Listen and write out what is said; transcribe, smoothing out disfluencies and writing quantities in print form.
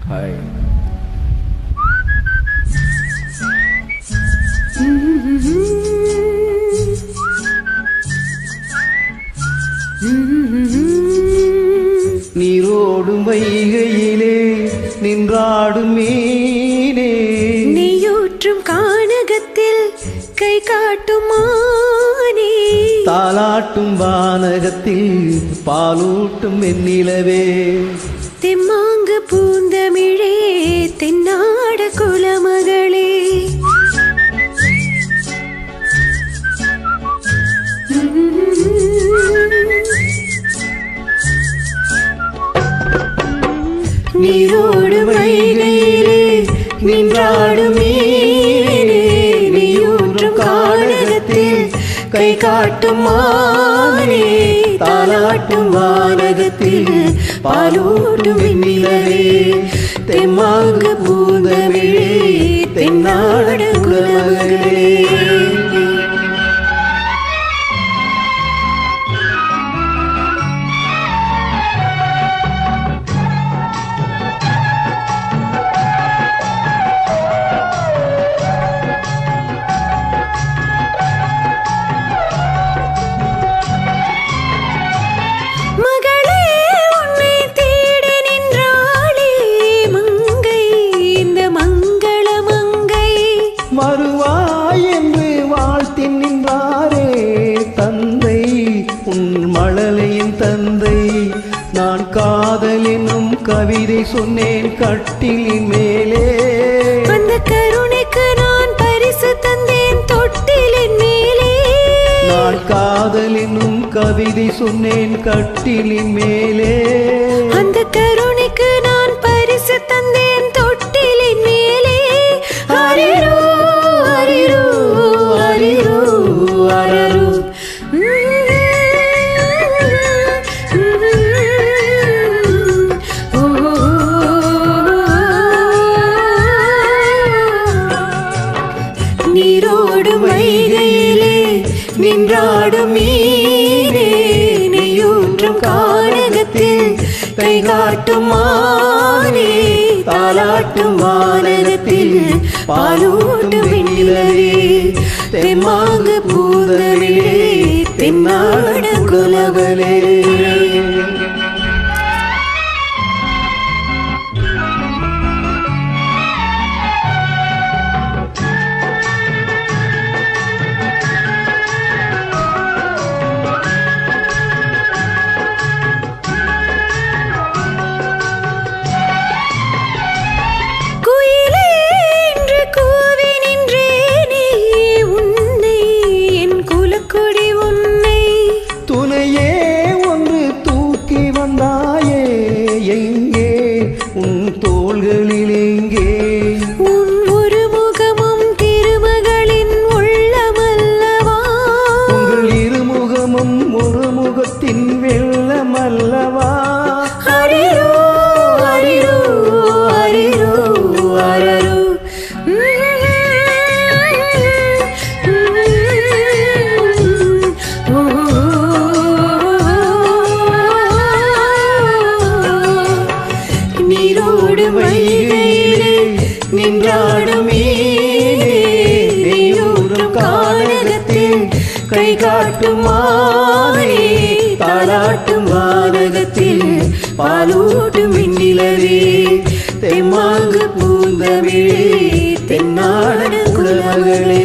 Hi. நீரோடும் வைகையிலே நின்றாடும் மீனே, நீயூற்றும் கானகத்தில் கை காட்டும் மானே, தாலாட்டும் வானகத்தில் பாலூட்டும் வெண்ணிலவே, தெம்மாங்கு பூந்தமிழே தென்னாட குலமகளே, நீரோடும் வைகையிலே நின்றாடும் மீனே, நீயூற்றும் கானகத்தில் கை காட்டும் மானே, தாலாட்டும் வானகத்தில் பாலூட்டும் வெண்ணிலவே, தெம்மாங்கு பூந்தமிழே தென்னாட குலமகளே. வருவாய் என்று வாழ்த்தி நின்றாரே தந்தை, உன் மழலையின் தந்தை. நான் காதல் என்னும் கவிதை சொன்னேன் கட்டிலின் மேலே, அந்த கருணைக்கு நான் பரிசு தந்தேன் தொட்டிலின் மேலே. நான் காதல் என்னும் கவிதை சொன்னேன் கட்டிலின் மேலே, அந்த கருணைக்கு நான் பரிசு தந்தேன் தொட்டிலின் மேலே. ஹரிரோ ஹரிரோ ஹரிரோ ஹரிரோ. நீரோடும் வைகையிலே நின்றாடும் மீனே, நீயூற்றும் கானகத்தில் கை காட்டும் மானே, தாலாட்டும் வானகத்தில் பாலூட்டும் வெண்ணிலவே, தெம்மாங்கு பூந்தமிழே தென்னாட குலமகளே. எங்கே உன் தோள்களில் எங்கே உன் ஒரு முகமும் திருமகளின் உள்ளமல்லவா, உங்கள் இருமுகமும் ஒரு முகத்தின் வெள்ளமல்லவா. ஹரிரோ ஹரிரோ ஹரிரோ ஹரிரோ. நீரோடும் வைகையிலே நின்றாடும் மீனே, நீயூற்றும் கானகத்தில் கை காட்டும் மானே, தாலாட்டும் வானகத்தில் பாலூட்டும் வெண்ணிலவே, தெம்மாங்கு பூந்தமிழே தென்னாட குலமகளே.